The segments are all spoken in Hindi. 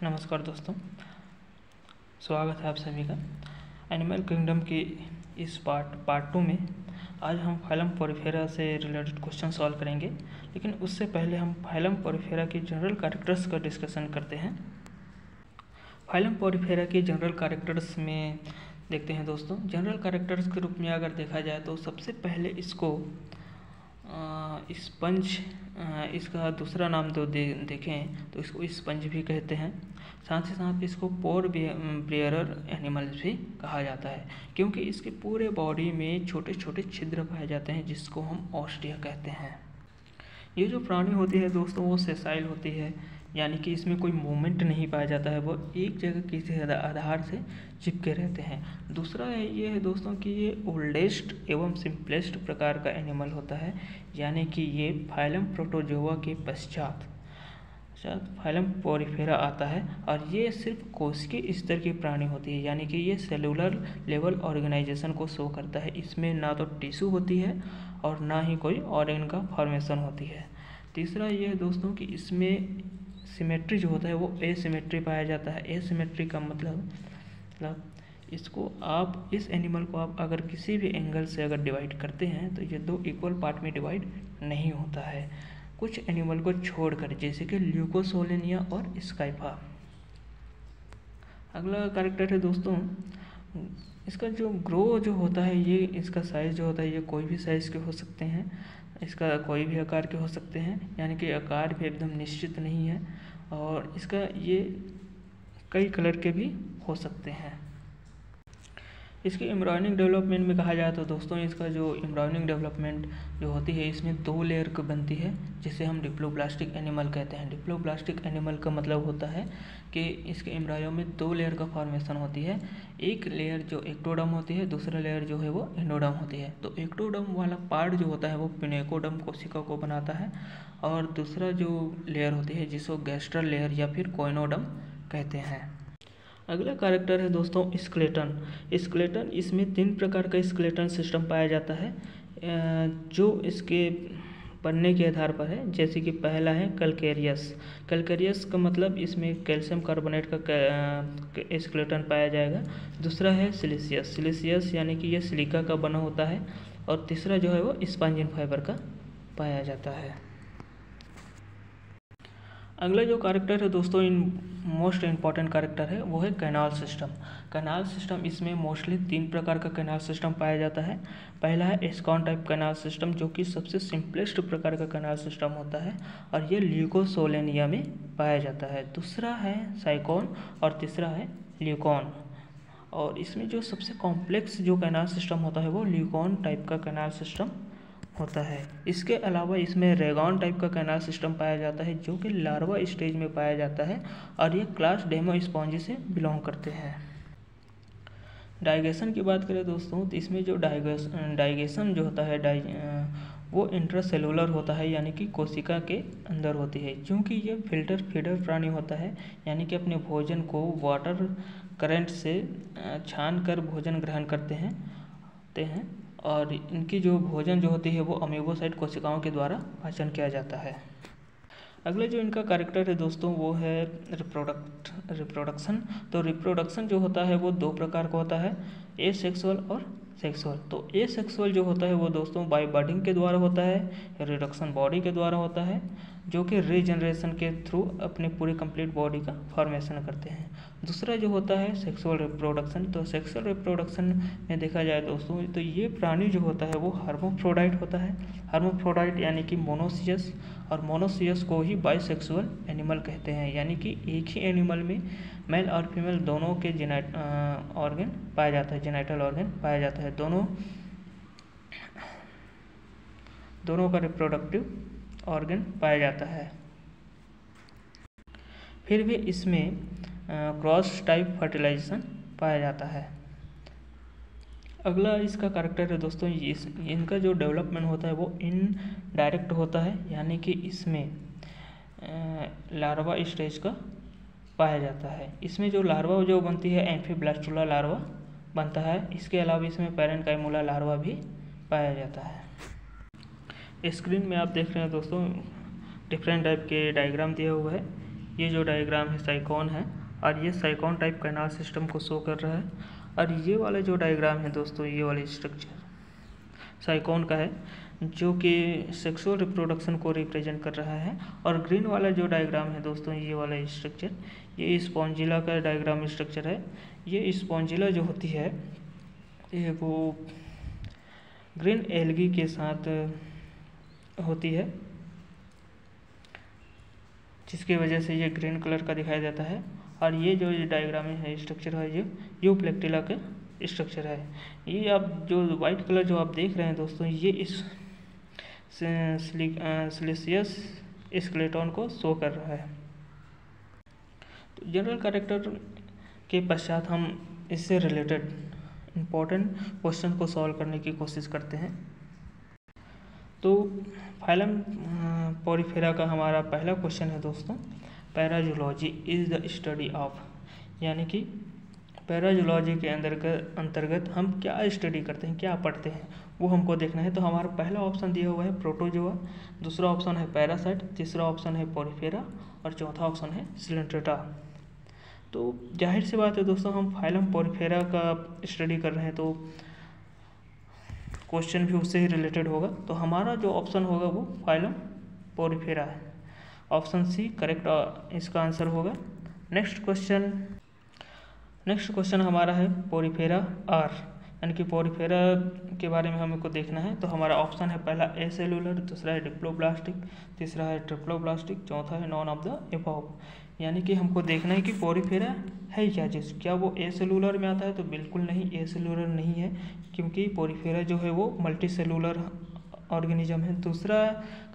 नमस्कार दोस्तों, स्वागत है आप सभी का एनिमल किंगडम की इस पार्ट 2 में। आज हम फाइलम पोरिफेरा से रिलेटेड क्वेश्चन सॉल्व करेंगे, लेकिन उससे पहले हम फाइलम पोरिफेरा की जनरल कैरेक्टर्स का डिस्कशन करते हैं। फाइलम पोरिफेरा की जनरल कैरेक्टर्स में देखते हैं दोस्तों। जनरल कैरेक्टर्स के रूप में अगर देखा जाए तो सबसे पहले इसको स्पंज, इसका दूसरा नाम तो देखें तो इसको स्पंज भी कहते हैं। साथ ही साथ इसको पोर ब्रियरर एनिमल्स भी कहा जाता है, क्योंकि इसके पूरे बॉडी में छोटे छोटे छिद्र पाए जाते हैं जिसको हम ऑस्टिया कहते हैं। ये जो प्राणी होती है दोस्तों वो सेसाइल होती है, यानी कि इसमें कोई मूवमेंट नहीं पाया जाता है, वो एक जगह किसी आधार से चिपके रहते हैं। दूसरा ये है दोस्तों कि ये ओल्डेस्ट एवं सिंपलेस्ट प्रकार का एनिमल होता है, यानी कि ये फाइलम प्रोटोजोआ के पश्चात फाइलम पोरिफेरा आता है, और ये सिर्फ कोशिकीय स्तर की प्राणी होती है, यानी कि ये सेलुलर लेवल ऑर्गेनाइजेशन को शो करता है। इसमें ना तो टिश्यू होती है और ना ही कोई ऑर्गन का फॉर्मेशन होती है। तीसरा ये है दोस्तों कि इसमें सिमेट्री जो होता है वो एसिमेट्री पाया जाता है। एसिमेट्री का मतलब इसको आप इस एनिमल को आप अगर किसी भी एंगल से अगर डिवाइड करते हैं तो ये दो इक्वल पार्ट में डिवाइड नहीं होता है, कुछ एनिमल को छोड़कर, जैसे कि ल्यूकोसोलेनिया और स्काइफा। अगला कैरेक्टर है दोस्तों, इसका जो ग्रो जो होता है, ये इसका साइज़ जो होता है ये कोई भी साइज़ के हो सकते हैं, इसका कोई भी आकार के हो सकते हैं, यानी कि आकार भी एकदम निश्चित नहीं है, और इसका ये कई कलर के भी हो सकते हैं। इसके एम्ब्रॉयनिक डेवलपमेंट में कहा जाए तो दोस्तों इसका जो एम्ब्रॉयनिक डेवलपमेंट जो होती है इसमें 2 लेयर की बनती है, जिसे हम डिप्लोब्लास्टिक एनिमल कहते हैं। डिप्लोब्लास्टिक एनिमल का मतलब होता है कि इसके एम्ब्रॉयो में 2 लेयर का फॉर्मेशन होती है। एक लेयर जो एक्टोडर्म होती है, दूसरा लेयर जो है वो एंडोडर्म होती है। तो एक्टोडर्म वाला पार्ट जो होता है वो पिनेकोडर्म कोशिका को बनाता है, और दूसरा जो लेयर होती है जिसको गैस्ट्रल लेयर या फिर कोइनोडर्म कहते हैं। अगला कैरेक्टर है दोस्तों स्केलेटन। स्केलेटन, इसमें 3 प्रकार का स्केलेटन सिस्टम पाया जाता है जो इसके बनने के आधार पर है। जैसे कि पहला है कैल्केरियस। कैल्केरियस का मतलब इसमें कैल्शियम कार्बोनेट का स्केलेटन पाया जाएगा। दूसरा है सिलिशियस। सिलिशियस यानी कि ये सिलिका का बना होता है, और तीसरा जो है वो स्पंजिन फाइबर का पाया जाता है। अगला जो कैरेक्टर है दोस्तों मोस्ट इम्पॉर्टेंट कैरेक्टर है वो है कैनाल सिस्टम। कैनाल सिस्टम, इसमें मोस्टली 3 प्रकार का कैनाल सिस्टम पाया जाता है। पहला है एस्कॉन टाइप कैनाल सिस्टम, जो कि सबसे सिंपलेस्ट प्रकार का कैनाल सिस्टम होता है, और ये ल्यूकोसोलेनिया में पाया जाता है। दूसरा है साइकोन, और तीसरा है ल्यूकॉन। और इसमें जो सबसे कॉम्प्लेक्स जो कैनाल सिस्टम होता है वो ल्यूकॉन टाइप का कैनाल सिस्टम होता है। इसके अलावा इसमें रेगॉन टाइप का कैनाल सिस्टम पाया जाता है, जो कि लार्वा स्टेज में पाया जाता है, और ये क्लास डेमोस्पॉन्जी से बिलोंग करते हैं। डाइगेशन की बात करें दोस्तों तो इसमें जो डाइगेशन जो होता है वो इंट्रासेलुलर होता है, यानी कि कोशिका के अंदर होती है। क्योंकि ये फिल्टर फीडर प्राणी होता है, यानी कि अपने भोजन को वाटर करंट से छान कर भोजन ग्रहण करते हैं, और इनकी जो भोजन जो होती है वो अमीबोसाइट कोशिकाओं के द्वारा पाचन किया जाता है। अगला जो इनका कैरेक्टर है दोस्तों वो है रिप्रोडक्शन। तो रिप्रोडक्शन जो होता है वो 2 प्रकार का होता है, एसेक्सुअल और सेक्सुअल। तो एसेक्सुअल जो होता है वो दोस्तों बाय बडिंग के द्वारा होता है, रिडक्शन बॉडी के द्वारा होता है, जो कि रीजनरेशन के थ्रू अपने पूरी कंप्लीट बॉडी का फॉर्मेशन करते हैं। दूसरा जो होता है सेक्सुअल रिप्रोडक्शन। तो सेक्सुअल रिप्रोडक्शन में देखा जाए दोस्तों तो ये प्राणी जो होता है वो हर्माफ्रोडाइट होता है। हर्माफ्रोडाइट यानी कि मोनोसियस, और मोनोसियस को ही बाइसेक्सुअल एनिमल कहते हैं, यानी कि एक ही एनिमल में मेल और फीमेल दोनों के ऑर्गन पाया जाता है, जेनाइटल ऑर्गन पाया जाता है, दोनों का रिप्रोडक्टिव ऑर्गन पाया जाता है। फिर भी इसमें क्रॉस टाइप फर्टिलाइजेशन पाया जाता है। अगला इसका कैरेक्टर है दोस्तों इनका जो डेवलपमेंट होता है वो इनडायरेक्ट होता है, यानी कि इसमें लार्वा स्टेज का पाया जाता है। इसमें जो लार्वा जो बनती है एम्फीब्लास्टुला लार्वा बनता है। इसके अलावा इसमें पैरेन्काइमोला लार्वा भी पाया जाता है। स्क्रीन में आप देख रहे हैं दोस्तों डिफरेंट टाइप के डायग्राम दिया हुआ है। ये जो डायग्राम है साइकोन है, और ये साइकोन टाइप कैनाल सिस्टम को शो कर रहा है। और ये वाला जो डायग्राम है दोस्तों, ये वाला स्ट्रक्चर साइकोन का है, जो कि सेक्सुअल रिप्रोडक्शन को रिप्रेजेंट कर रहा है। और ग्रीन वाला जो डायग्राम है दोस्तों, ये वाला स्ट्रक्चर, ये स्पॉन्जिला का डायग्राम स्ट्रक्चर है। ये स्पॉन्जिला जो होती है, ये वो ग्रीन एल्गी के साथ होती है, जिसकी वजह से ये ग्रीन कलर का दिखाई देता है। और ये जो डायग्राम है स्ट्रक्चर है, ये यूप्लेक्टिला का स्ट्रक्चर है। ये आप जो वाइट कलर जो आप देख रहे हैं दोस्तों, ये इस सिलिशियस स्केलेटन को शो कर रहा है। तो जनरल कैरेक्टर के पश्चात हम इससे रिलेटेड इम्पोर्टेंट क्वेश्चन को सॉल्व करने की कोशिश करते हैं। तो फाइलम पोरिफेरा का हमारा पहला क्वेश्चन है दोस्तों, पैराजूलॉजी इज़ द स्टडी ऑफ, यानी कि पैराजूलॉजी के अंतर्गत हम क्या स्टडी करते हैं, क्या पढ़ते हैं, वो हमको देखना है। तो हमारा पहला ऑप्शन दिया हुआ है प्रोटोजोआ, दूसरा ऑप्शन है पैरासाइट, तीसरा ऑप्शन है पोरिफेरा, और चौथा ऑप्शन है सिलेंट्रेटा। तो जाहिर सी बात है दोस्तों, हम फाइलम पोरिफेरा का स्टडी कर रहे हैं, तो क्वेश्चन भी उससे ही रिलेटेड होगा। तो हमारा जो ऑप्शन होगा वो फाइलम पोरिफेरा है। ऑप्शन सी करेक्ट इसका आंसर होगा। नेक्स्ट क्वेश्चन हमारा है पोरिफेरा आर, यानी कि पोरिफेरा के बारे में हमको देखना है। तो हमारा ऑप्शन है पहला ए सेलुलर, दूसरा है डिप्लोब्लास्टिक, तीसरा है ट्रिप्लोब्लास्टिक, चौथा है नॉन ऑफ द एबव। यानी कि हमको देखना है कि पोरिफेरा है क्या चीज़, क्या वो ए सेलुलर में आता है? तो बिल्कुल नहीं, ए सेलुलर नहीं है, क्योंकि पोरिफेरा जो है वो मल्टी सेलुलर ऑर्गेनिज्म है। दूसरा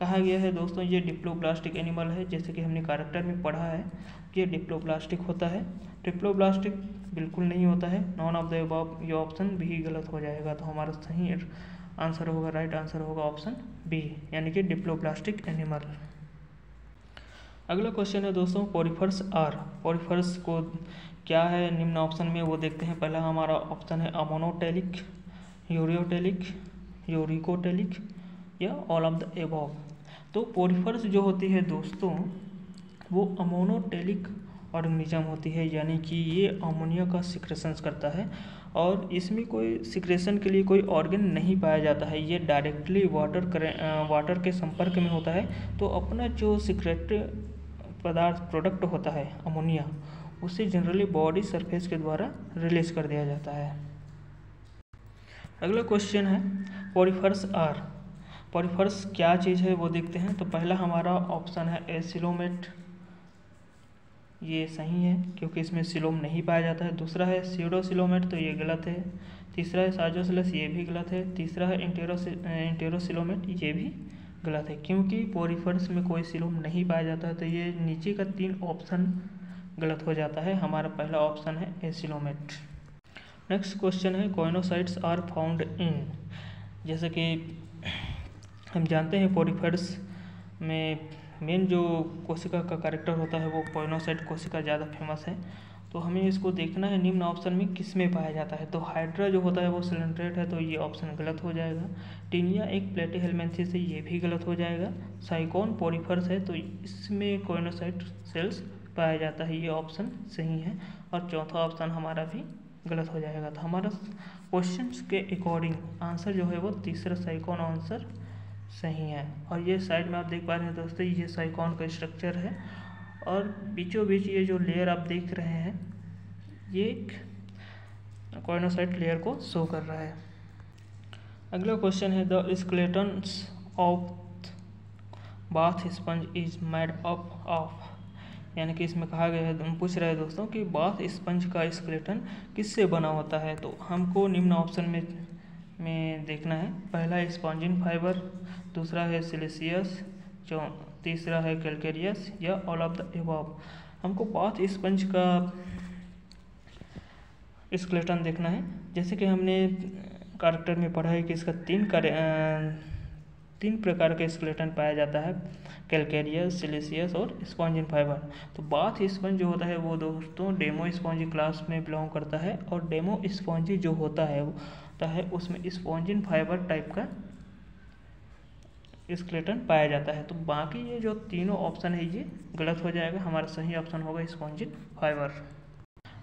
कहा गया है दोस्तों, ये डिप्लोब्लास्टिक एनिमल है, जैसे कि हमने कैरेक्टर में पढ़ा है कि ये डिप्लोब्लास्टिक होता है। ट्रिप्लोब्लास्टिक बिल्कुल नहीं होता है। नॉन ऑफ द अबव, ये ऑप्शन भी गलत हो जाएगा। तो हमारा सही आंसर होगा, राइट आंसर होगा ऑप्शन बी, यानी कि डिप्लोब्लास्टिक एनिमल। अगला क्वेश्चन है दोस्तों पोरिफर्स आर। पोरिफर्स को क्या है निम्न ऑप्शन में, वो देखते हैं। पहला हमारा ऑप्शन है अमोनोटेलिक, यूरियोटेलिक, यूरिकोटेलिक, या ऑल ऑफ द एबव। तो पोरिफर्स जो होती है दोस्तों, वो अमोनोटेलिक ऑर्गेनिज्म होती है, यानी कि ये अमोनिया का सिक्रेशंस करता है, और इसमें कोई सिक्रेशन के लिए कोई ऑर्गन नहीं पाया जाता है। ये डायरेक्टली वाटर के संपर्क में होता है, तो अपना जो सिक्रेटरी पदार्थ प्रोडक्ट होता है अमोनिया, उसे जनरली बॉडी सरफेस के द्वारा रिलीज कर दिया जाता है। अगला क्वेश्चन है पोरिफर्स आर। पोरिफर्स क्या चीज़ है वो देखते हैं। तो पहला हमारा ऑप्शन है एसिलोमेट, ये सही है क्योंकि इसमें सिलोम नहीं पाया जाता है। दूसरा है सीडोसिलोमेट, तो ये गलत है। तीसरा है साजोसिलस, ये भी गलत है। तीसरा है इंटेरोसिलोमेट, ये भी गलत है, क्योंकि पोरिफर्स में कोई सिलोम नहीं पाया जाता है। तो ये नीचे का 3 ऑप्शन गलत हो जाता है। हमारा पहला ऑप्शन है एसिलोमेट। नेक्स्ट क्वेश्चन है कोइनोसाइट्स आर फाउंड इन। जैसे कि हम जानते हैं पोरिफर्स में मेन जो कोशिका का कैरेक्टर होता है वो कोइनोसाइट कोशिका ज़्यादा फेमस है। तो हमें इसको देखना है निम्न ऑप्शन में किस में पाया जाता है। तो हाइड्रा जो होता है वो सिलेंट्रेट है, तो ये ऑप्शन गलत हो जाएगा। टीनिया एक प्लेटीहेलमिन्थेसिस है, ये भी गलत हो जाएगा। साइकोन पोरिफर्स है, तो इसमें कोइनोसाइट सेल्स पाया जाता है, ये ऑप्शन सही है। और चौथा ऑप्शन हमारा भी गलत हो जाएगा। तो हमारा क्वेश्चन के अकॉर्डिंग आंसर जो है वो तीसरा साइकोन आंसर सही है। और ये साइड में आप देख पा रहे हैं दोस्तों, ये साइकोन का स्ट्रक्चर है, और बीचों बीच ये जो लेयर आप देख रहे हैं, ये एक कोइनोसाइट लेयर को शो कर रहा है। अगला क्वेश्चन है the skeletons of bath sponge is made up of. यानी कि इसमें कहा गया है, पूछ रहा है दोस्तों कि बाथ स्पंज का स्केलेटन किससे बना होता है। तो हमको निम्न ऑप्शन में देखना है। पहला है स्पॉन्जिन फाइबर, दूसरा है सिलिशियस, तीसरा है कैल्केरियस, या ऑल ऑफ द एबव। हमको बाथ स्पंज का स्केलेटन देखना है। जैसे कि हमने कैरेक्टर में पढ़ा है कि इसका 3 प्रकार के स्केलेटन पाया जाता है, कैल्केरियस, सिलिशियस और स्पॉन्जिन फाइबर। तो बाथ स्पंज जो होता है वो दोस्तों डेमो स्पॉन्जी क्लास में बिलोंग करता है, और डेमो स्पॉन्जी जो होता है उसमें स्पॉन्जिन फाइबर टाइप का स्केलेटन पाया जाता है। तो बाकी ये जो तीनों ऑप्शन है ये गलत हो जाएगा, हमारा सही ऑप्शन होगा स्पॉन्जिन फाइबर।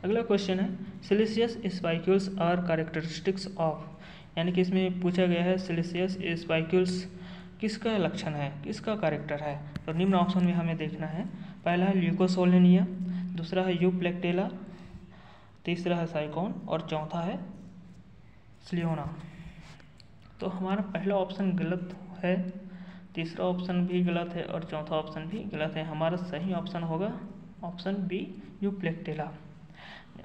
अगला क्वेश्चन है siliceous spicules are characteristics of, यानी कि इसमें पूछा गया है सिलिशियस स्पाइक्यूल्स किसका लक्षण है, किसका कैरेक्टर है। तो निम्न ऑप्शन में हमें देखना है, पहला है ल्यूकोसोलेनिया, दूसरा है यूप्लेक्टेला, तीसरा है साइकोन और चौथा है स्लियोना। तो हमारा पहला ऑप्शन गलत है, तीसरा ऑप्शन भी गलत है और चौथा ऑप्शन भी गलत है। हमारा सही ऑप्शन होगा ऑप्शन बी यूप्लेक्टेला।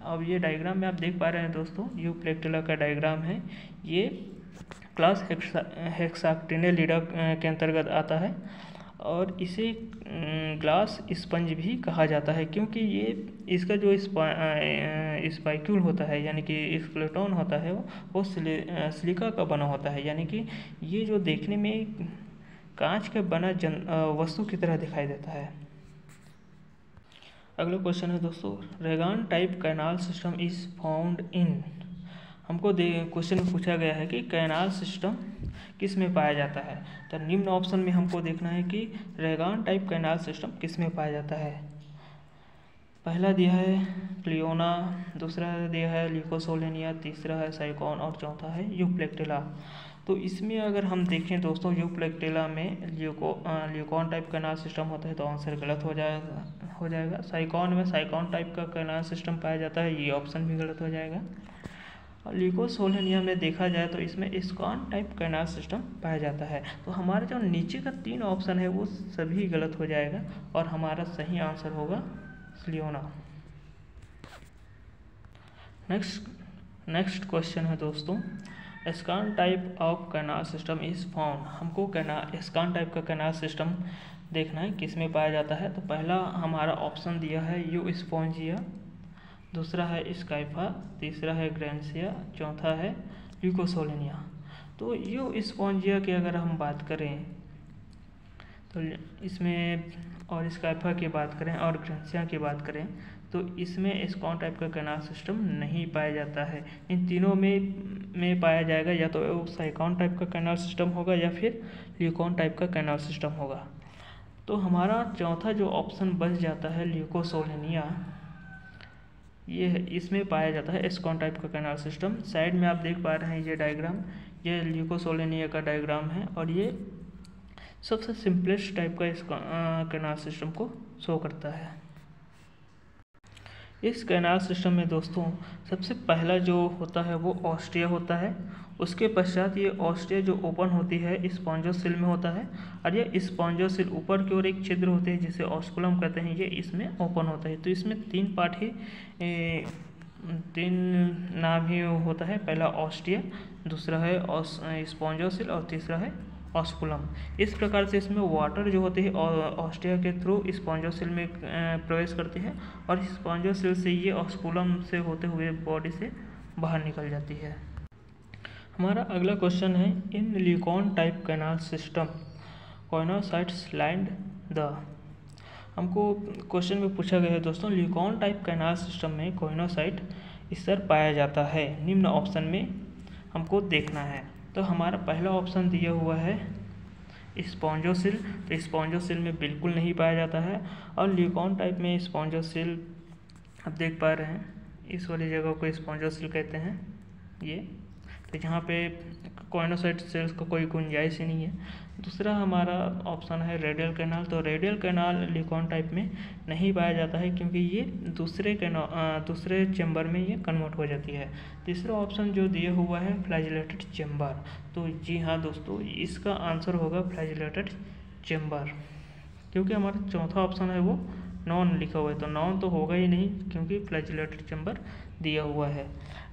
अब ये डायग्राम में आप देख पा रहे हैं दोस्तों, यूप्लेक्टेला का डायग्राम है, ये क्लास हेक्साक्टिनेलिडा के अंतर्गत आता है और इसे ग्लास स्पंज भी कहा जाता है, क्योंकि ये इसका जो स्पाइक्यूल होता है यानी कि स्केलेटन होता है वो सिलिका का बना होता है, यानी कि ये जो देखने में कांच का बना वस्तु की तरह दिखाई देता है। अगला क्वेश्चन है दोस्तों, Regan type canal system is found in, हमको क्वेश्चन में पूछा गया है कि कैनाल सिस्टम किस में पाया जाता है। तो निम्न ऑप्शन में हमको देखना है कि रेगान टाइप कैनाल सिस्टम किस में पाया जाता है। पहला दिया है क्लियोना, दूसरा दिया है ल्यूकोसोलेनिया, तीसरा है साइकोन और चौथा है यूप्लेक्टेला। तो इसमें अगर हम देखें दोस्तों, यूप्लेक्टेला में ल्यूकॉन टाइप कैनाल सिस्टम होता है तो आंसर गलत हो जाएगा। साइकोन में साइकोन टाइप का कैनाल सिस्टम पाया जाता है, ये ऑप्शन भी गलत हो जाएगा। और ल्यूकोसोलेनिया में देखा जाए तो इसमें स्कॉन टाइप कैनाल सिस्टम पाया जाता है। तो हमारे जो नीचे का 3 ऑप्शन है वो सभी गलत हो जाएगा और हमारा सही आंसर होगा स्लियोना। नेक्स्ट क्वेश्चन है दोस्तों, sycon type of canal system is found, हमको स्कॉन टाइप का कैनाल सिस्टम देखना है किस में पाया जाता है। तो पहला हमारा ऑप्शन दिया है यू स्पॉन्जिया, दूसरा है स्काइफा, तीसरा है ग्रेंसिया, चौथा है ल्यूकोसोलेनिया। तो यू स्पॉन्जिया की अगर हम बात करें तो इसमें, और स्काइफा की बात करें और ग्रेंसिया की बात करें तो इसमें स्कॉन टाइप का कैनाल सिस्टम नहीं पाया जाता है। इन तीनों में पाया जाएगा या तो साइकोन टाइप का कैनाल सिस्टम होगा या फिर ल्यूकॉन टाइप का कैनाल सिस्टम होगा। तो हमारा चौथा जो ऑप्शन बच जाता है ल्यूकोसोलेनिया, ये इसमें पाया जाता है स्कॉन टाइप का कैनाल सिस्टम। साइड में आप देख पा रहे हैं ये डायग्राम, ये ल्यूकोसोलेनिया का डायग्राम है और ये सबसे सिंपलेस्ट टाइप का कैनाल सिस्टम को शो करता है। इस कैनाल सिस्टम में दोस्तों सबसे पहला जो होता है वो ऑस्टिया होता है, उसके पश्चात ये ऑस्टिया जो ओपन होती है स्पॉन्जोसिल में होता है और ये स्पॉन्जोसिल ऊपर की ओर एक छिद्र होते हैं जिसे ऑस्कुलम कहते हैं, ये इसमें ओपन होता है। तो इसमें 3 पार्ट ही 3 नाम ही होता है, पहला ऑस्टिया, दूसरा है स्पॉन्जोसिल और तीसरा है ऑस्कुलम। इस प्रकार से इसमें वाटर जो होती है ऑस्टिया के थ्रू स्पॉन्जोसिल में प्रवेश करती है और स्पॉन्जोसिल से ये ऑस्कुलम से होते हुए बॉडी से बाहर निकल जाती है। हमारा अगला क्वेश्चन है, in leucon type canal system choanocytes line the, हमको क्वेश्चन में पूछा गया है दोस्तों ल्यूकॉन टाइप कैनाल सिस्टम में कॉइनोसाइट स्तर पाया जाता है, निम्न ऑप्शन में हमको देखना है। तो हमारा पहला ऑप्शन दिया हुआ है स्पॉन्जोसिल, तो स्पॉन्जोसिल में बिल्कुल नहीं पाया जाता है और ल्यूकॉन टाइप में स्पॉन्जोसिल आप देख पा रहे हैं, इस वाली जगह को स्पॉन्जोसिल कहते हैं ये, तो यहाँ पे कॉइनोसाइट सेल्स का कोई गुंजाइश ही नहीं है। दूसरा हमारा ऑप्शन है रेडियल कैनाल, तो रेडियल कैनाल ल्यूकॉन टाइप में नहीं पाया जाता है क्योंकि ये दूसरे चैम्बर में ये कन्वर्ट हो जाती है। तीसरा ऑप्शन जो दिया हुआ है फ्लैजिलेटेड चैम्बर, तो जी हाँ दोस्तों इसका आंसर होगा फ्लैजिलेटेड चैम्बर, क्योंकि हमारा चौथा ऑप्शन है वो नॉन लिखा हुआ है, तो नॉन तो होगा ही नहीं क्योंकि फ्लैजिलेटेड चैम्बर दिया हुआ है।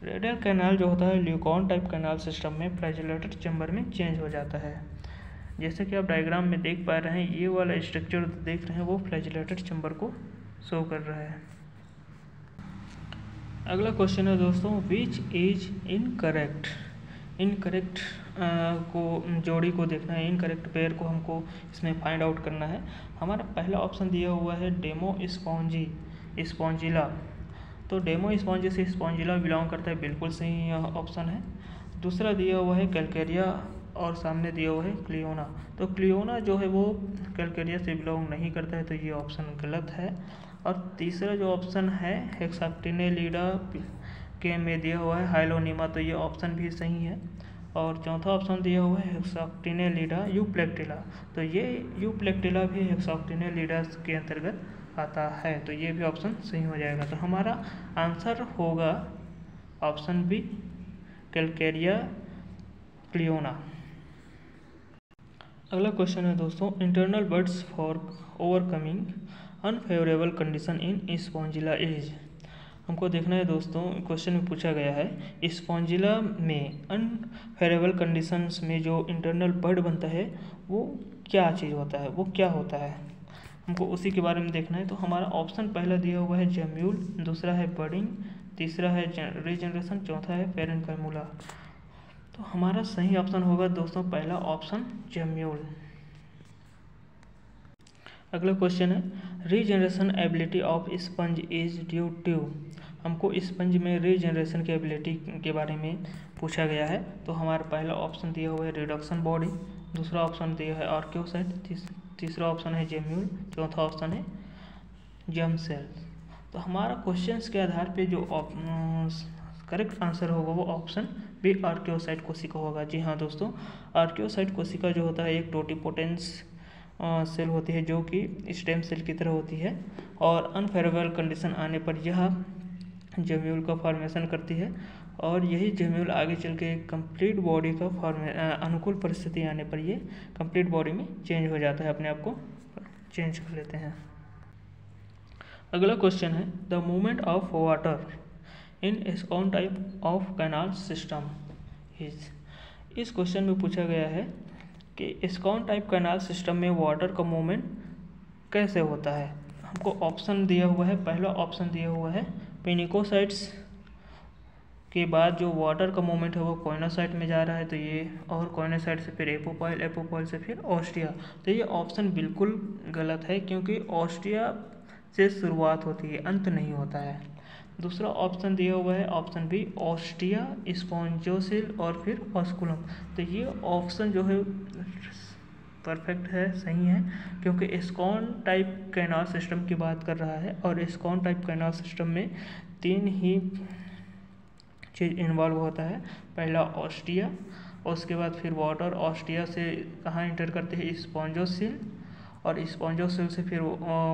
रेडियल कैनाल जो होता है ल्यूकॉन टाइप कैनाल सिस्टम में फ्लैजिलेटेड चैम्बर में चेंज हो जाता है। जैसे कि आप डायग्राम में देख पा रहे हैं, ये वाला स्ट्रक्चर देख रहे हैं वो फ्लैजिलेटेड चैम्बर को शो कर रहा है। अगला क्वेश्चन है दोस्तों, विच इज इनकरेक्ट, इनकरेक्ट को जोड़ी को देखना है, इनकरेक्ट पेयर को हमको इसमें फाइंड आउट करना है। हमारा पहला ऑप्शन दिया हुआ है डेमो स्पॉन्जिला, तो डेमो स्पॉन्जी से स्पॉन्जिला बिलोंग करता है, बिल्कुल सही ऑप्शन है। दूसरा दिया हुआ है कैलकेरिया और सामने दिया हुआ है क्लियोना। तो क्लियोना जो है वो कैलकेरिया से बिलोंग नहीं करता है, तो ये ऑप्शन गलत है। और तीसरा जो ऑप्शन है हेक्साक्टिनेलिडा के में दिया हुआ है हाइलोनिमा, तो ये ऑप्शन भी सही है। और चौथा ऑप्शन दिया हुआ है हेक्साक्टिनेलिडा यूप्लेक्टिला, तो ये यूप्लेक्टिला भी हेक्साक्टिनेलिडा के अंतर्गत आता है, तो ये भी ऑप्शन सही हो जाएगा। तो हमारा आंसर होगा ऑप्शन बी कैलकेरिया क्लियोना। अगला क्वेश्चन है दोस्तों, internal words for overcoming unfavourable condition in Spongilla is. हमको देखना है दोस्तों, क्वेश्चन में पूछा गया है स्पॉन्जिला में अनफेवरेबल कंडीशंस में जो इंटरनल बर्ड बनता है वो क्या चीज़ होता है, वो क्या होता है, हमको उसी के बारे में देखना है। तो हमारा ऑप्शन पहला दिया हुआ है जेम्यूल, दूसरा है बर्डिंग, तीसरा है रीजनरेशन, चौथा है पेरेंकाइमुला। तो हमारा सही ऑप्शन होगा दोस्तों पहला ऑप्शन जेम्यूल। अगला क्वेश्चन है regeneration ability of sponge is due to. हमको स्पंज में रीजनरेशन की एबिलिटी के बारे में पूछा गया है। तो हमारा पहला ऑप्शन दिया हुआ है रिडक्शन बॉडी, दूसरा ऑप्शन दिया है आर्क्योसाइट, तीसरा ऑप्शन है जेम्यूल, चौथा ऑप्शन है जर्म सेल। तो हमारा क्वेश्चंस के आधार पे जो करेक्ट आंसर होगा वो ऑप्शन बी आर्क्योसाइट कोशिका होगा। जी हाँ दोस्तों, आर्क्योसाइट कोशिका जो होता है एक टोटिपोटेंस सेल होती है जो कि स्टेम सेल की तरह होती है, और अनफेवरेबल कंडीशन आने पर यह जेम्यूल का फॉर्मेशन करती है, और यही जेम्यूल आगे चल के कंप्लीट बॉडी का अनुकूल परिस्थिति आने पर ये कंप्लीट बॉडी में चेंज हो जाता है, अपने आप को चेंज कर लेते हैं। अगला क्वेश्चन है the movement of water in ascon type of canal system is. इस क्वेश्चन में पूछा गया है कि एस्कॉन टाइप कैनाल सिस्टम में वाटर का मूवमेंट कैसे होता है। हमको ऑप्शन दिया हुआ है, पहला ऑप्शन दिया हुआ है पिनिकोसाइट्स के बाद जो वाटर का मूवमेंट है वो कोइनोसाइट में जा रहा है, तो ये, और कोइनोसाइट से फिर एपोपॉइल, एपोपॉइल से फिर ऑस्टिया। तो ये ऑप्शन बिल्कुल गलत है क्योंकि ऑस्टिया से शुरुआत होती है, अंत नहीं होता है। दूसरा ऑप्शन दिया हुआ है ऑप्शन बी ऑस्टिया, स्पॉन्जोसिल और फिर ऑस्कुलम। तो ये ऑप्शन जो है परफेक्ट है, सही है, क्योंकि एस्कॉन टाइप कैनाल सिस्टम की बात कर रहा है, और एस्कॉन टाइप कैनाल सिस्टम में तीन ही चीज़ इन्वॉल्व होता है। पहला ऑस्टिया, उसके बाद फिर वाटर ऑस्टिया से कहाँ इंटर करते हैं स्पॉन्जोसिल, और स्पॉन्जोसिल से फिर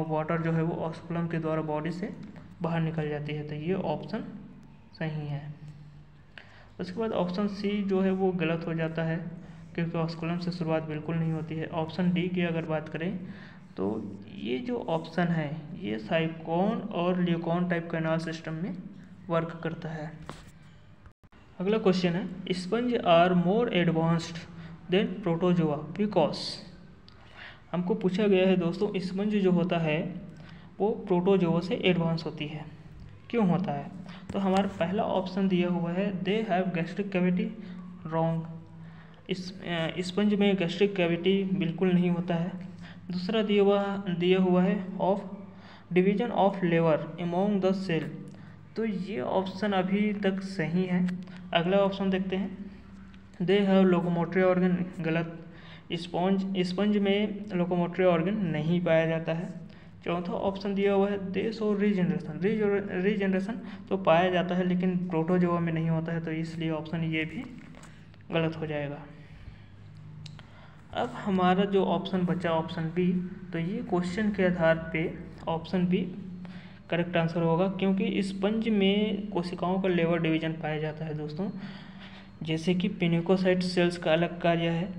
वाटर जो है वो ऑस्कुलम के द्वारा बॉडी से बाहर निकल जाती है। तो ये ऑप्शन सही है। उसके बाद ऑप्शन सी जो है वो गलत हो जाता है क्योंकि ऑस्कुलम से शुरुआत बिल्कुल नहीं होती है। ऑप्शन डी की अगर बात करें तो ये जो ऑप्शन है ये साइकोन और ल्यूकॉन टाइप कैनाल सिस्टम में वर्क करता है। अगला क्वेश्चन है sponge are more advanced than protozoa because. हमको पूछा गया है दोस्तों स्पंज जो होता है वो प्रोटोजोआ से एडवांस होती है, क्यों होता है। तो हमारा पहला ऑप्शन दिया हुआ है they have gastric cavity, wrong. Sponge में गैस्ट्रिक कैविटी बिल्कुल नहीं होता है। दूसरा दिया हुआ है ऑफ डिवीजन ऑफ लेवर अमोंग द सेल, तो ये ऑप्शन अभी तक सही है। अगला ऑप्शन देखते हैं दे हैव लोकोमोटरी ऑर्गन, गलत। स्पंज में लोकोमोटरी ऑर्गन नहीं पाया जाता है। चौथा ऑप्शन दिया हुआ है दे शो रीजनरेशन तो पाया जाता है लेकिन प्रोटोजोआ में नहीं होता है, तो इसलिए ऑप्शन ये भी गलत हो जाएगा। अब हमारा जो ऑप्शन बचा ऑप्शन बी, तो ये क्वेश्चन के आधार पे ऑप्शन बी करेक्ट आंसर होगा क्योंकि स्पंज में कोशिकाओं का लेवर डिवीजन पाया जाता है दोस्तों, जैसे कि पिनिकोसाइट सेल्स का अलग कार्य है,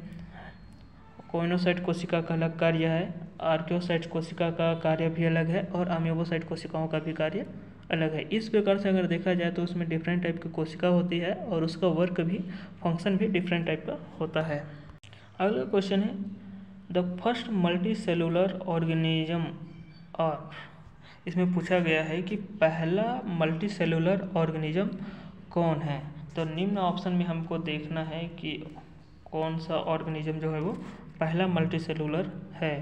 कोइनोसाइट कोशिका का अलग कार्य है, आर्क्योसाइट कोशिका का कार्य भी अलग है, और अमीबोसाइट कोशिकाओं का भी कार्य अलग है। इस प्रकार से अगर देखा जाए तो उसमें डिफरेंट टाइप की कोशिका होती है और उसका वर्क भी, फंक्शन भी डिफरेंट टाइप का होता है। अगला क्वेश्चन है the first multi cellular organism, और इसमें पूछा गया है कि पहला मल्टी सेलुलर ऑर्गेनिज्म कौन है। तो निम्न ऑप्शन में हमको देखना है कि कौन सा ऑर्गेनिज्म जो है वो पहला मल्टी सेलुलर है।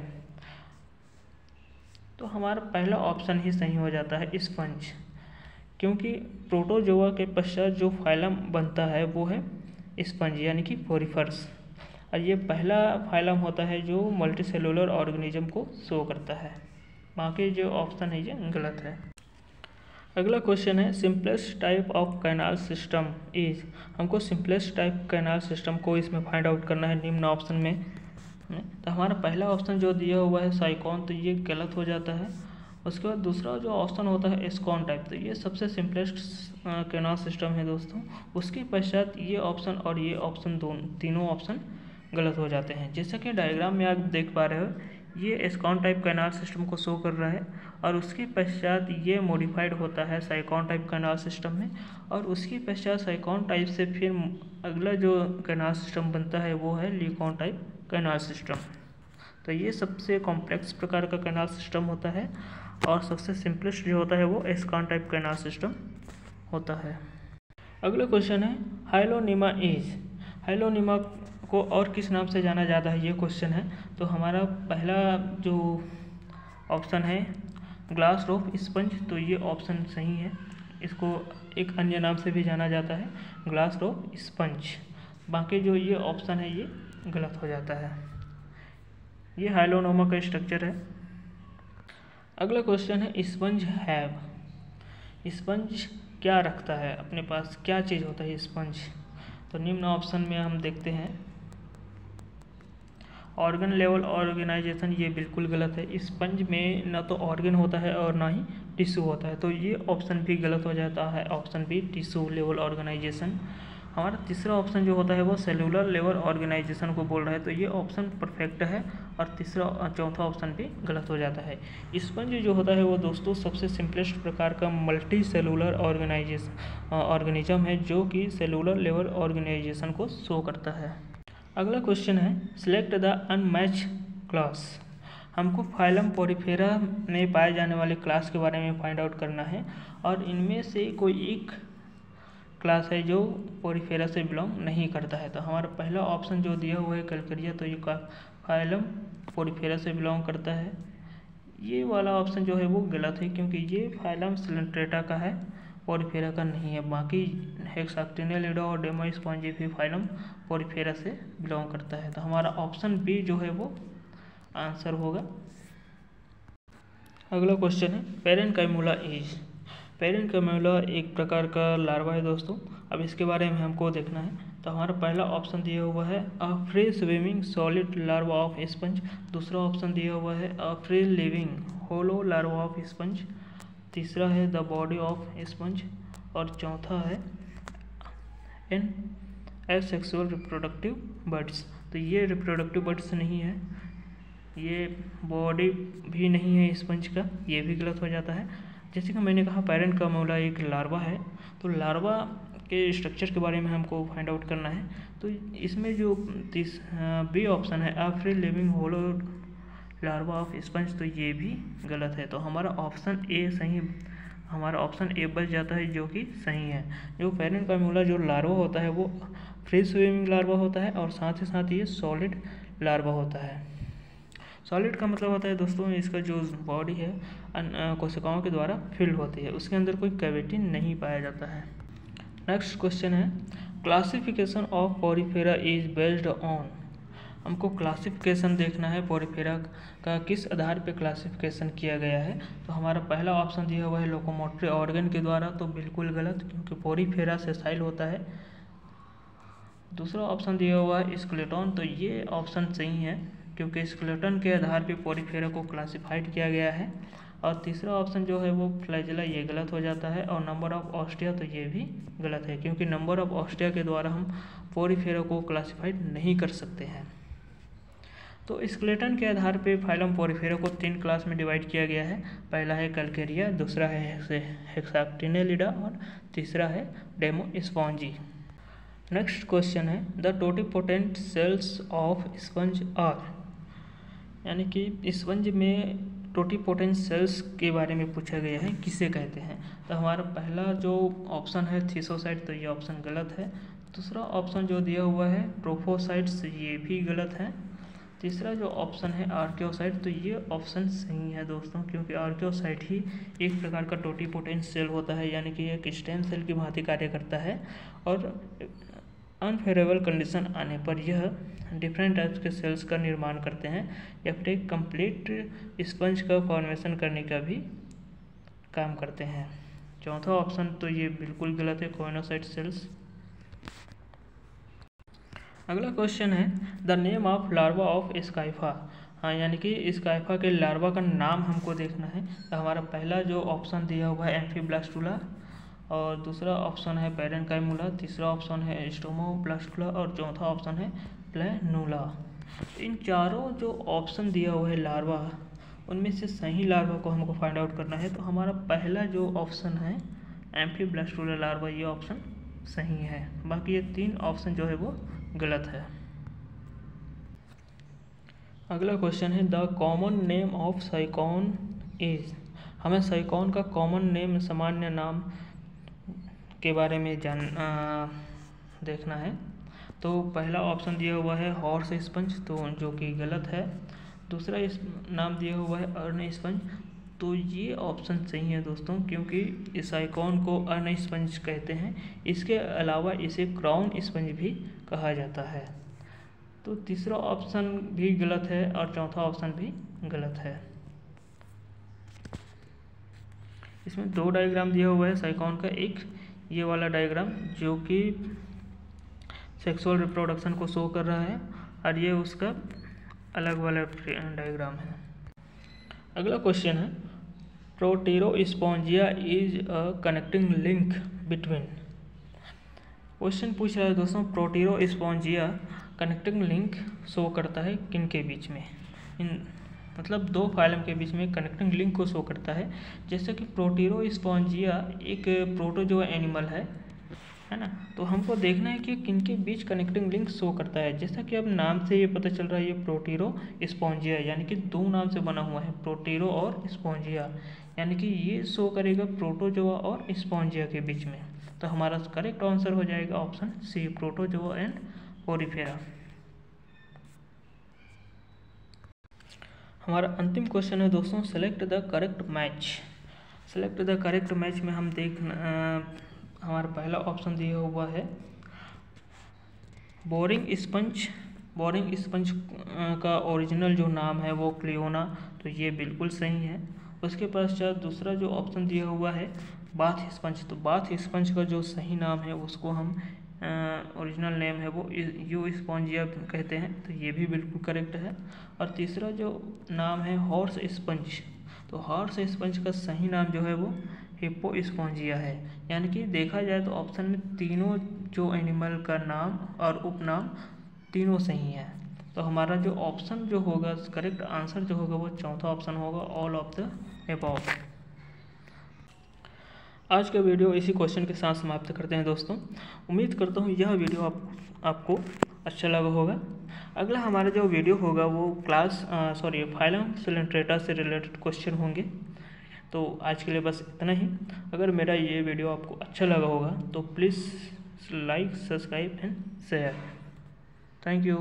तो हमारा पहला ऑप्शन ही सही हो जाता है स्पंज, क्योंकि प्रोटोजोआ के पश्चात जो फाइलम बनता है वो है स्पंज यानी कि पोरिफर्स। और ये पहला फाइलम होता है जो मल्टीसेलुलर ऑर्गेनिज्म को शो करता है। बाकी जो ऑप्शन है ये गलत है। अगला क्वेश्चन है simplest type of canal system is. हमको सिंपलेस्ट टाइप कैनाल सिस्टम को इसमें फाइंड आउट करना है निम्न ऑप्शन में। तो हमारा पहला ऑप्शन जो दिया हुआ है साइकॉन, तो ये गलत हो जाता है। उसके बाद दूसरा जो ऑप्शन होता है एस्कॉन टाइप, तो ये सबसे सिंपलेस्ट कैनाल सिस्टम है दोस्तों। उसके पश्चात ये ऑप्शन और ये ऑप्शन तीनों ऑप्शन गलत हो जाते हैं। जैसा कि डायग्राम में आप देख पा रहे हो, ये एस्कॉन टाइप कैनाल सिस्टम को शो कर रहा है और उसके पश्चात ये मॉडिफाइड होता है साइकॉन टाइप कैनाल सिस्टम में, और उसके पश्चात साइकॉन टाइप से फिर अगला जो कैनाल सिस्टम बनता है वो है लीकॉन टाइप कैनाल सिस्टम। तो ये सबसे कॉम्प्लेक्स प्रकार का कैनाल सिस्टम होता है और सबसे सिंपलेस्ट जो होता है वो एस्कॉन टाइप कैनाल सिस्टम होता है। अगला क्वेश्चन है हाइलोनिमा इज। हाइलोनिमा को और किस नाम से जाना जाता है, ये क्वेश्चन है। तो हमारा पहला जो ऑप्शन है ग्लास रोप स्पंज, तो ये ऑप्शन सही है। इसको एक अन्य नाम से भी जाना जाता है ग्लास रोप स्पंज। बाकी जो ये ऑप्शन है ये गलत हो जाता है। ये हाइलोनोमा का स्ट्रक्चर है। अगला क्वेश्चन है स्पंज हैव। स्पंज क्या रखता है अपने पास, क्या चीज़ होता है स्पंज। तो निम्न ऑप्शन में हम देखते हैं ऑर्गन लेवल ऑर्गेनाइजेशन, ये बिल्कुल गलत है। स्पंज में ना तो ऑर्गन होता है और ना ही टिश्यू होता है, तो ये ऑप्शन भी गलत हो जाता है। Option B tissue level organisation. हमारा तीसरा ऑप्शन जो होता है वो सेलुलर लेवल ऑर्गेनाइजेशन को बोल रहा है, तो ये ऑप्शन परफेक्ट है। और चौथा ऑप्शन भी गलत हो जाता है। स्पंज जो होता है वो दोस्तों सबसे सिंपलेस्ट प्रकार का मल्टी सेलुलर ऑर्गेनिज्म है जो कि सेलुलर लेवल ऑर्गेनाइजेशन को शो करता है। अगला क्वेश्चन है सिलेक्ट द अनमैच क्लास। हमको फाइलम पोरिफेरा में पाए जाने वाले क्लास के बारे में फाइंड आउट करना है और इनमें से कोई एक क्लास है जो पोरिफेरा से बिलोंग नहीं करता है। तो हमारा पहला ऑप्शन जो दिया हुआ है कैलकेरिया, तो ये फाइलम पोरिफेरा से बिलोंग करता है। ये वाला ऑप्शन जो है वो गलत है क्योंकि ये फाइलम सिलेंट्रेटा का है, पोरिफेरा का नहीं है। बाकी हेक्साक्टिनेलिडा और डेमोस्पॉन्जी भी फाइलम पोरिफेरा से बिलोंग करता है। तो हमारा ऑप्शन बी जो है वो आंसर होगा। अगला क्वेश्चन है पेरेनकाइमुला इज। पेरेनकाइमुला एक प्रकार का लार्वा है दोस्तों। अब इसके बारे में हमको देखना है। तो हमारा पहला ऑप्शन दिया हुआ है a free swimming solid larva of sponge. दूसरा ऑप्शन दिया हुआ है a free living hollow larva of sponge. तीसरा है द बॉडी ऑफ स्पंज और चौथा है एन एसेक्सुअल रिप्रोडक्टिव बर्ड्स। तो ये रिप्रोडक्टिव बर्ड्स नहीं है, ये बॉडी भी नहीं है स्पंज का, ये भी गलत हो जाता है। जैसे कि मैंने कहा पेरेनकाइमुला एक लार्वा है, तो लार्वा के स्ट्रक्चर के बारे में हमको फाइंड आउट करना है। तो इसमें जो बी ऑप्शन है a free living hollow larva of sponge, तो ये भी गलत है। तो हमारा ऑप्शन ए सही, हमारा ऑप्शन ए बच जाता है जो कि सही है। जो पेरेनकाइमुला जो लार्वा होता है वो फ्री स्विमिंग लार्वा होता है और साथ ही साथ ये सॉलिड लार्वा होता है। सॉलिड का मतलब होता है दोस्तों इसका जो बॉडी है कोशिकाओं के द्वारा फिल्ड होती है, उसके अंदर कोई कैविटी नहीं पाया जाता है। नेक्स्ट क्वेश्चन है classification of Porifera is based on. हमको क्लासिफिकेशन देखना है पोरिफेरा का किस आधार पे क्लासिफिकेशन किया गया है। तो हमारा पहला ऑप्शन दिया हुआ है लोकोमोटरी ऑर्गन के द्वारा, तो बिल्कुल गलत क्योंकि पोरिफेरा सेसाइल होता है। दूसरा ऑप्शन दिया हुआ है स्केलेटन, तो ये ऑप्शन सही है क्योंकि स्केलेटन के आधार पे पोरिफेरा को क्लासिफाइड किया गया है। और तीसरा ऑप्शन जो है वो फ्लैजेला, ये गलत हो जाता है। और नंबर ऑफ ऑस्टिया, तो ये भी गलत है क्योंकि नंबर ऑफ ऑस्टिया के द्वारा हम पोरिफेरा को क्लासिफाइड नहीं कर सकते हैं। तो स्केलेटन के आधार पे फाइलम पोरिफेरा को 3 क्लास में डिवाइड किया गया है। पहला है कैलकेरिया, दूसरा है हेक्साक्टिनेलिडा और तीसरा है डेमोस्पॉन्जी। नेक्स्ट क्वेश्चन है the totipotent cells of sponge are. यानी कि स्पंज में टोटिपोटेंट सेल्स के बारे में पूछा गया है, किसे कहते हैं। तो हमारा पहला जो ऑप्शन है थिसोसाइट, तो ये ऑप्शन गलत है। दूसरा ऑप्शन जो दिया हुआ है ट्रोफोसाइट्स, ये भी गलत है। तीसरा जो ऑप्शन है आर्कियोसाइट, तो ये ऑप्शन सही है दोस्तों क्योंकि आर्कियोसाइट ही एक प्रकार का टोटिपोटेंट सेल होता है, यानी कि एक स्टेम सेल की भांति कार्य करता है और अनफेवरेबल कंडीशन आने पर यह डिफरेंट टाइप्स के सेल्स का निर्माण करते हैं या फिर एक कंप्लीट स्पंज का फॉर्मेशन करने का भी काम करते हैं। चौथा ऑप्शन तो ये बिल्कुल गलत है, कॉइनोसाइट सेल्स। अगला क्वेश्चन है the name of larva of scypha. हाँ, यानी कि स्काइफा के लार्वा का नाम हमको देखना है। तो हमारा पहला जो ऑप्शन दिया हुआ है एम्फीब्लास्टुला, और दूसरा ऑप्शन है पैरेन्काइमुला, तीसरा ऑप्शन है स्टोमोब्लास्टुला और चौथा ऑप्शन है प्लैनुला। इन चारों जो ऑप्शन दिया हुआ है लार्वा, उनमें से सही लार्वा को हमको फाइंड आउट करना है। तो हमारा पहला जो ऑप्शन है एम्फीब्लास्टुला लार्वा, ये ऑप्शन सही है। बाकी ये 3 ऑप्शन जो है वो गलत है। अगला क्वेश्चन है the common name of साइकॉन is. हमें साइकॉन का कॉमन नेम, सामान्य नाम के बारे में देखना है। तो पहला ऑप्शन दिया हुआ है हॉर्स स्पंज, तो जो कि गलत है। दूसरा इस नाम दिया हुआ है अर्न स्पंज, तो ये ऑप्शन सही है दोस्तों, क्योंकि इस साइकॉन को अर्न स्पंज कहते हैं। इसके अलावा इसे क्राउन स्पंज भी कहा जाता है। तो तीसरा ऑप्शन भी गलत है और चौथा ऑप्शन भी गलत है। इसमें 2 डायग्राम दिया हुआ है साइकॉन का, एक ये वाला डायग्राम जो कि सेक्सुअल रिप्रोडक्शन को शो कर रहा है, और ये उसका अलग वाला डायग्राम है। अगला क्वेश्चन है Proterospongia is a connecting link between. Question पूछ रहा है दोस्तों प्रोटेरोस्पोंजिया कनेक्टिंग लिंक शो करता है किन के बीच में, मतलब 2 फाइलम के बीच में कनेक्टिंग लिंक को शो करता है। जैसे कि प्रोटेरोस्पोंजिया एक प्रोटोजोआ एनिमल है ना, तो हमको देखना है कि किनके बीच कनेक्टिंग लिंक शो करता है। जैसा कि अब नाम से ये पता चल रहा है ये प्रोटेरोस्पोंजिया, यानी कि 2 नाम से बना हुआ है, प्रोटेरो और स्पोंजिया, यानी कि ये शो करेगा प्रोटोजोआ और स्पोंजिया के बीच में। तो हमारा करेक्ट आंसर हो जाएगा option C, protozoa and porifera. हमारा अंतिम क्वेश्चन है दोस्तों select the correct match. Select the correct match में हम हमारा पहला ऑप्शन दिया हुआ है बोरिंग स्पंज। बोरिंग स्पंज का ओरिजिनल जो नाम है वो क्लियोना, तो ये बिल्कुल सही है। उसके पश्चात दूसरा जो ऑप्शन दिया हुआ है बाथ स्पंज, तो बाथ स्पंज का जो सही नाम है उसको हम ओरिजिनल नेम है वो यूस्पोंजिया कहते हैं, तो ये भी बिल्कुल करेक्ट है। और तीसरा जो नाम है हॉर्स स्पंज, तो हॉर्स स्पंज का सही नाम जो है वो हिप्पोस्पोंजिया है। यानी कि देखा जाए तो ऑप्शन में तीनों जो एनिमल का नाम और उपनाम तीनों सही है। तो हमारा जो ऑप्शन जो होगा करेक्ट आंसर जो होगा वो चौथा ऑप्शन होगा, ऑल ऑफ द अबव। आज का वीडियो इसी क्वेश्चन के साथ समाप्त करते हैं दोस्तों। उम्मीद करता हूँ यह वीडियो आपको अच्छा लगा होगा। अगला हमारा जो वीडियो होगा वो फाइलम सिलेंट्रेटा से रिलेटेड क्वेश्चन होंगे। तो आज के लिए बस इतना ही। अगर मेरा ये वीडियो आपको अच्छा लगा होगा तो please like, subscribe and share. Thank you.